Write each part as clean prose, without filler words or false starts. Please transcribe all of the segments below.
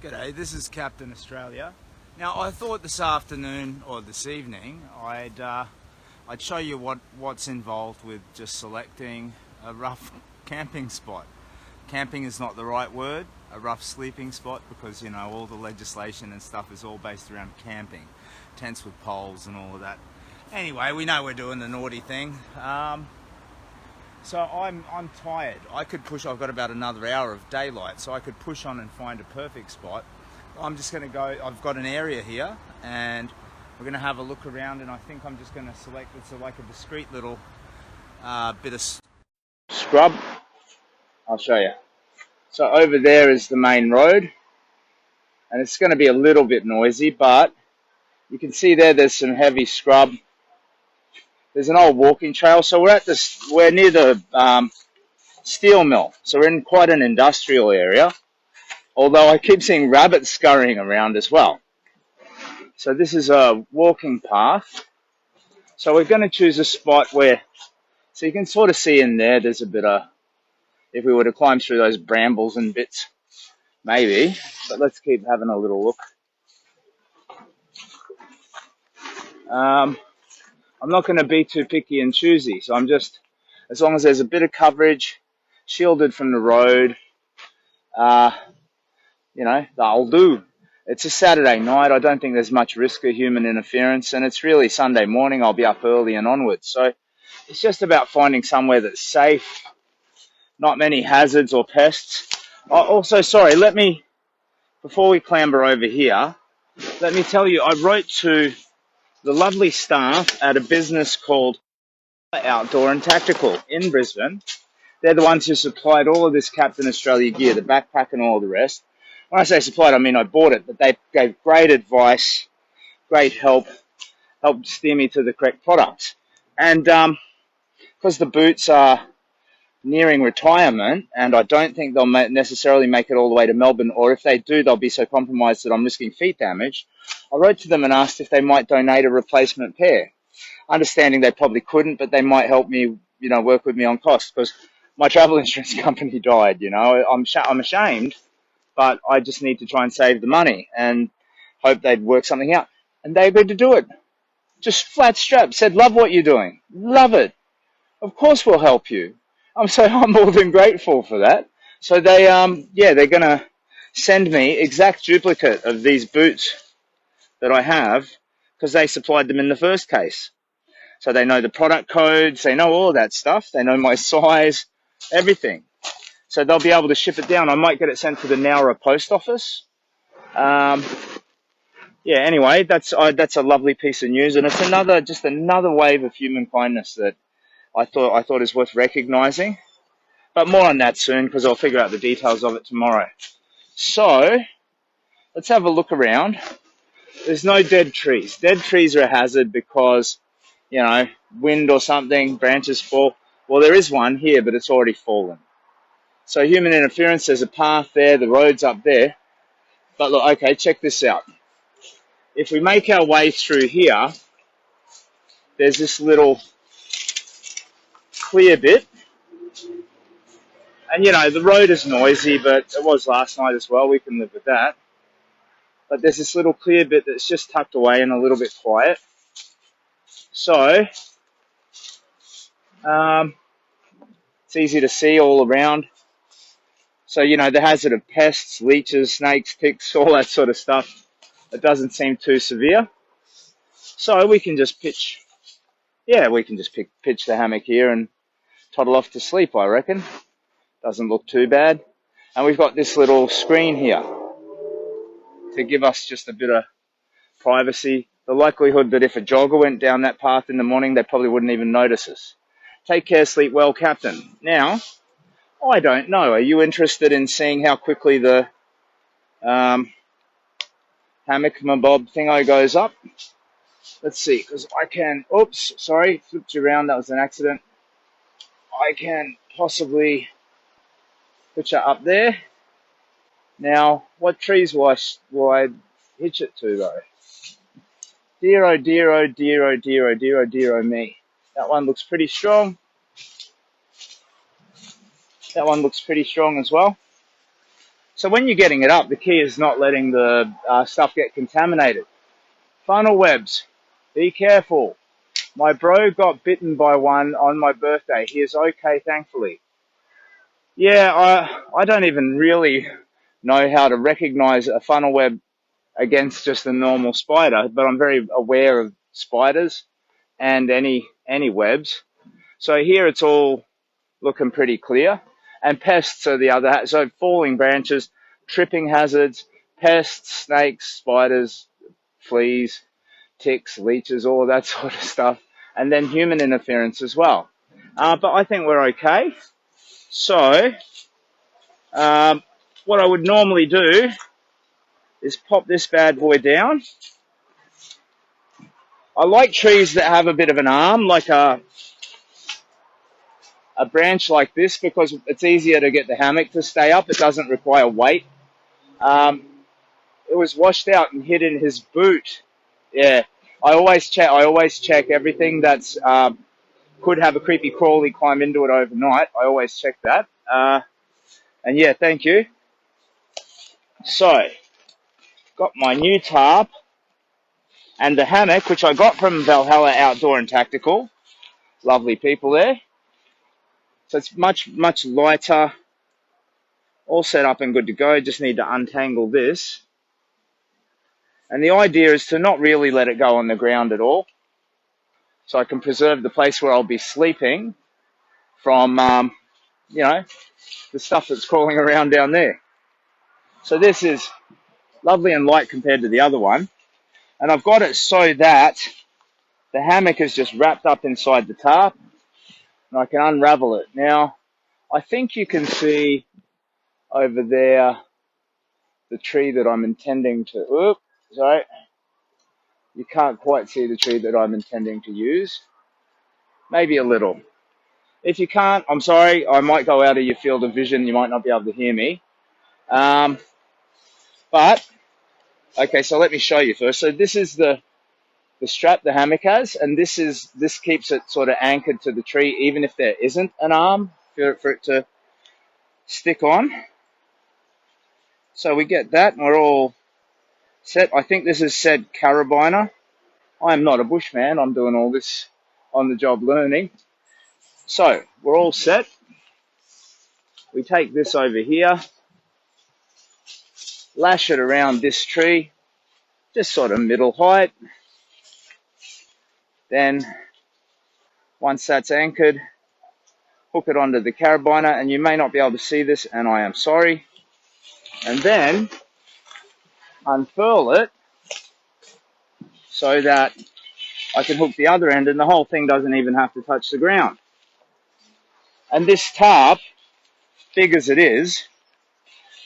G'day, this is Captain Australia. Now I thought this afternoon or this evening I'd show you what's involved with just selecting a rough camping spot. Camping is not the right word, a rough sleeping spot, because you know all the legislation and stuff is all based around camping, tents with poles and all of that. Anyway, we know we're doing the naughty thing. So I'm tired. I could push. I've got about another hour of daylight, so I could push on and find a perfect spot. I'm just going to go. I've got an area here, and we're going to have a look around. And I think I'm just going to select. It's like a discreet little bit of scrub. I'll show you. So over there is the main road, and it's going to be a little bit noisy, but you can see there's some heavy scrub. There's an old walking trail. So we're near the steel mill, so we're in quite an industrial area, although I keep seeing rabbits scurrying around as well. So this is a walking path, so we're going to choose a spot where, so you can sort of see in there's a bit of, if we were to climb through those brambles and bits, maybe, but let's keep having a little look. I'm not going to be too picky and choosy, so I'm just, as long as there's a bit of coverage, shielded from the road, that'll do. It's a Saturday night. I don't think there's much risk of human interference, and it's really Sunday morning. I'll be up early and onwards. So it's just about finding somewhere that's safe, not many hazards or pests. Also, sorry, before we clamber over here, let me tell you, I wrote to the lovely staff at a business called Outdoor and Tactical in Brisbane. They're the ones who supplied all of this Captain Australia gear, the backpack and all the rest. When I say supplied, I mean I bought it, but they gave great advice, great helped steer me to the correct product. And because the boots are nearing retirement, and I don't think they'll necessarily make it all the way to Melbourne, or if they do, they'll be so compromised that I'm risking feet damage, I wrote to them and asked if they might donate a replacement pair. Understanding they probably couldn't, but they might help me, work with me on costs, because my travel insurance company died, I'm ashamed, but I just need to try and save the money and hope they'd work something out. And they agreed to do it. Just flat strap. Said, love what you're doing. Love it. Of course we'll help you. I'm so humbled and grateful for that. So they're going to send me exact duplicate of these boots that I have, because they supplied them in the first case. So they know the product codes, they know all that stuff, they know my size, everything. So they'll be able to ship it down. I might get it sent to the Nowra post office. Anyway, that's a lovely piece of news, and it's another wave of human kindness that I thought is worth recognising. But more on that soon, because I'll figure out the details of it tomorrow. So let's have a look around. There's no dead trees. Dead trees are a hazard because, wind or something, branches fall. Well, there is one here, but it's already fallen. So human interference, there's a path there, the road's up there. But look, okay, check this out. If we make our way through here, there's this little clear bit. And, the road is noisy, but it was last night as well. We can live with that. But there's this little clear bit that's just tucked away and a little bit quiet. So it's easy to see all around. So, the hazard of pests, leeches, snakes, ticks, all that sort of stuff, it doesn't seem too severe. So we can just pitch the hammock here and toddle off to sleep, I reckon. Doesn't look too bad. And we've got this little screen here to give us just a bit of privacy. The likelihood that if a jogger went down that path in the morning, they probably wouldn't even notice us. Take care, sleep well, Captain. Now, I don't know. Are you interested in seeing how quickly the hammock mabob thingo goes up? Let's see, because I can, oops, sorry, flipped you around, that was an accident. I can possibly put you up there. Now, what trees will I hitch it to, though? Dear, oh dear, oh dear, oh dear, oh dear, oh dear, oh me. That one looks pretty strong. That one looks pretty strong as well. So when you're getting it up, the key is not letting the stuff get contaminated. Funnel webs, be careful. My bro got bitten by one on my birthday. He is okay, thankfully. Yeah, I don't even really know how to recognize a funnel web against just a normal spider, but I'm very aware of spiders and any webs. So here it's all looking pretty clear. And pests are the other, so falling branches, tripping hazards, pests, snakes, spiders, fleas, ticks, leeches, all of that sort of stuff. And then human interference as well. But I think we're okay. So, what I would normally do is pop this bad boy down. I like trees that have a bit of an arm, like a branch like this, because it's easier to get the hammock to stay up. It doesn't require weight. It was washed out and hid in his boot. Yeah, I always check everything that's could have a creepy crawly climb into it overnight. I always check that. And yeah, thank you. So, got my new tarp and the hammock, which I got from Valhalla Outdoor and Tactical. Lovely people there. So it's much lighter. All set up and good to go. Just need to untangle this. And the idea is to not really let it go on the ground at all. So I can preserve the place where I'll be sleeping from, the stuff that's crawling around down there. So this is lovely and light compared to the other one. And I've got it so that the hammock is just wrapped up inside the tarp. And I can unravel it. Now, I think you can see over there the tree that I'm intending to... Sorry. You can't quite see the tree that I'm intending to use. Maybe a little. If you can't, I'm sorry. I might go out of your field of vision. You might not be able to hear me. But, okay, so let me show you first. So this is the strap the hammock has, and this keeps it sort of anchored to the tree, even if there isn't an arm for it to stick on. So we get that, and we're all set. I think this is said carabiner. I am not a bushman. I'm doing all this on-the-job learning. So we're all set. We take this over here, lash it around this tree, just sort of middle height. Then once that's anchored, hook it onto the carabiner, and you may not be able to see this, and I am sorry. And then unfurl it so that I can hook the other end, and the whole thing doesn't even have to touch the ground. And this tarp, big as it is,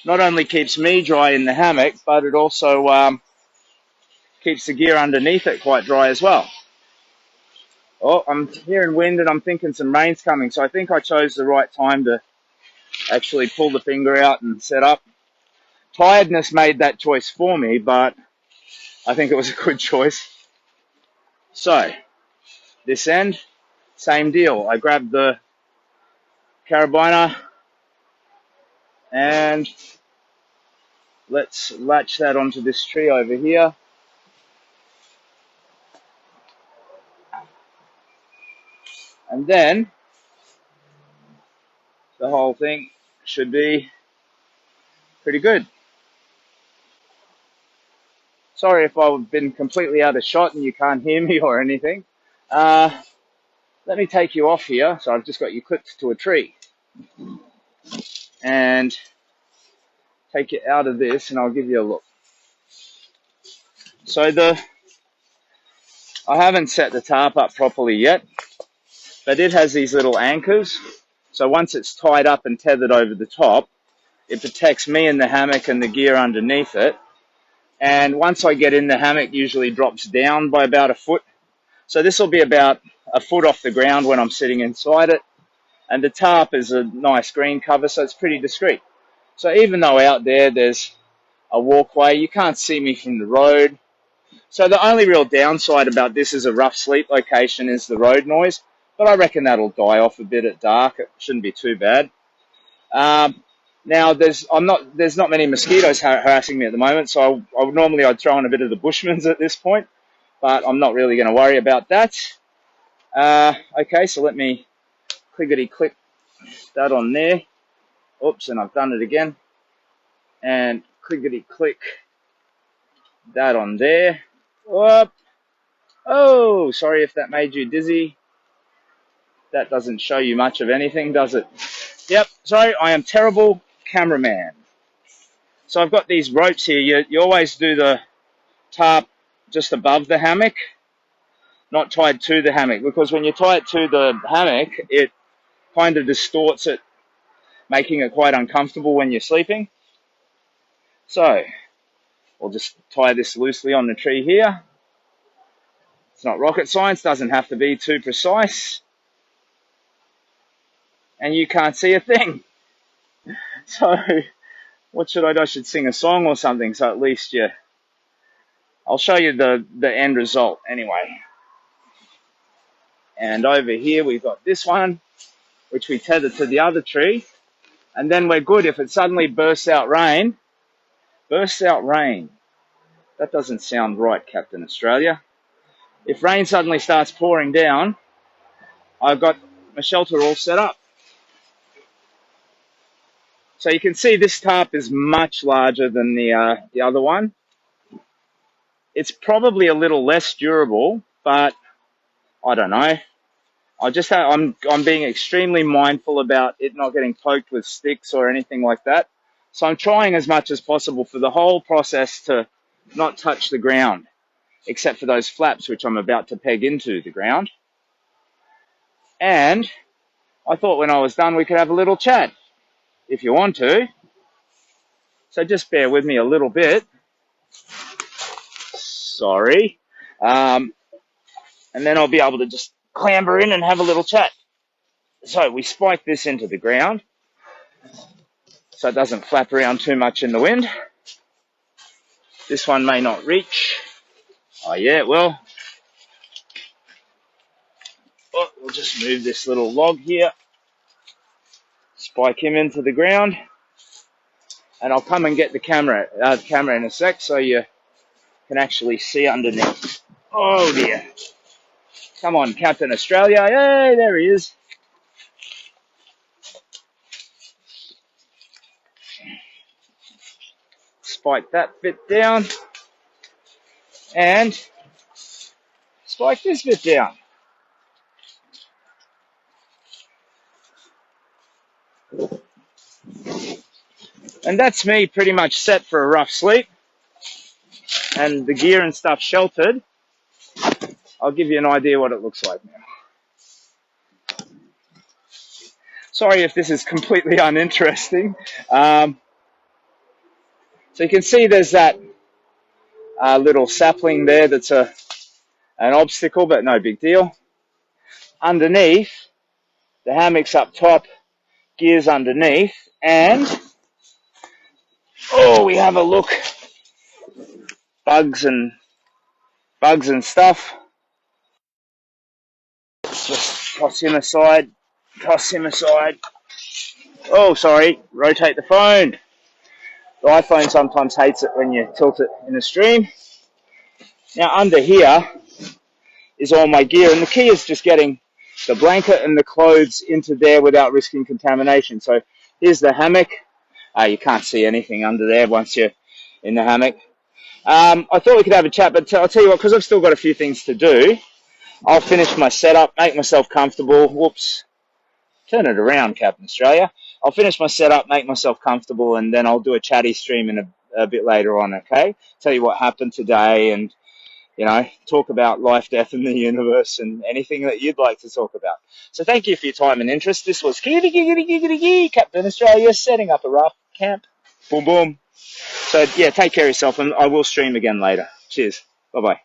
not only keeps me dry in the hammock, but it also keeps the gear underneath it quite dry as well. Oh, I'm hearing wind and I'm thinking some rain's coming, so I think I chose the right time to actually pull the finger out and set up. Tiredness made that choice for me, but I think it was a good choice. So, this end, same deal. I grabbed the carabiner and let's latch that onto this tree over here. And then the whole thing should be pretty good. Sorry if I've been completely out of shot and you can't hear me or anything. Let me take you off here. So I've just got you clipped to a tree. And take you out of this and I'll give you a look. So I haven't set the tarp up properly yet, but it has these little anchors. So once it's tied up and tethered over the top, it protects me in the hammock and the gear underneath it. And once I get in, the hammock usually drops down by about a foot. So this will be about a foot off the ground when I'm sitting inside it. And the tarp is a nice green cover, so it's pretty discreet. So even though out there's a walkway, you can't see me from the road. So the only real downside about this as a rough sleep location is the road noise. But I reckon that'll die off a bit at dark. It shouldn't be too bad. Now there's not many mosquitoes harassing me at the moment, so I'd throw in a bit of the Bushman's at this point, but I'm not really going to worry about that. Okay, so let me clickety click that on there. Oops, and I've done it again. And clickety click that on there. Whoop. Oh, sorry if that made you dizzy. That doesn't show you much of anything, does it? Yep, sorry, I am terrible cameraman. So I've got these ropes here. You always do the tarp just above the hammock, not tied to the hammock, because when you tie it to the hammock, it kind of distorts it, making it quite uncomfortable when you're sleeping. So we'll just tie this loosely on the tree here. It's not rocket science, doesn't have to be too precise. And you can't see a thing. So what should I do? I should sing a song or something, so at least I'll show you the end result anyway. And over here we've got this one, which we tether to the other tree. And then we're good. If it suddenly bursts out rain. That doesn't sound right, Captain Australia. If rain suddenly starts pouring down, I've got my shelter all set up. So you can see this tarp is much larger than the other one. It's probably a little less durable, but I don't know. I'm being extremely mindful about it not getting poked with sticks or anything like that. So I'm trying as much as possible for the whole process to not touch the ground, except for those flaps which I'm about to peg into the ground. And I thought when I was done we could have a little chat, if you want to. So just bear with me a little bit. Sorry. And then I'll be able to just clamber in and have a little chat. So we spike this into the ground so it doesn't flap around too much in the wind. This one may not reach. Oh yeah, it will. Oh, we'll just move this little log here. Spike him into the ground. And I'll come and get the camera in a sec so you can actually see underneath. Oh dear. Come on, Captain Australia. Hey, there he is. Spike that bit down. And spike this bit down. And that's me pretty much set for a rough sleep. And the gear and stuff sheltered. I'll give you an idea what it looks like now. Sorry if this is completely uninteresting. So you can see there's that little sapling there that's an obstacle, but no big deal. Underneath, the hammock's up top, gears underneath, and we have a look. Bugs and stuff. Just toss him aside. Oh, sorry, rotate the phone. The iPhone sometimes hates it when you tilt it in a stream. Now under here is all my gear, and the key is just getting the blanket and the clothes into there without risking contamination. So here's the hammock. You can't see anything under there once you're in the hammock. I thought we could have a chat, but I'll tell you what, because I've still got a few things to do, I'll finish my setup, make myself comfortable. Whoops. Turn it around, Captain Australia. I'll finish my setup, make myself comfortable, and then I'll do a chatty stream in a bit later on, okay? Tell you what happened today and, talk about life, death, and the universe and anything that you'd like to talk about. So thank you for your time and interest. This was Captain Australia setting up a rough camp. Boom, boom. So, yeah, take care of yourself, and I will stream again later. Cheers. Bye-bye.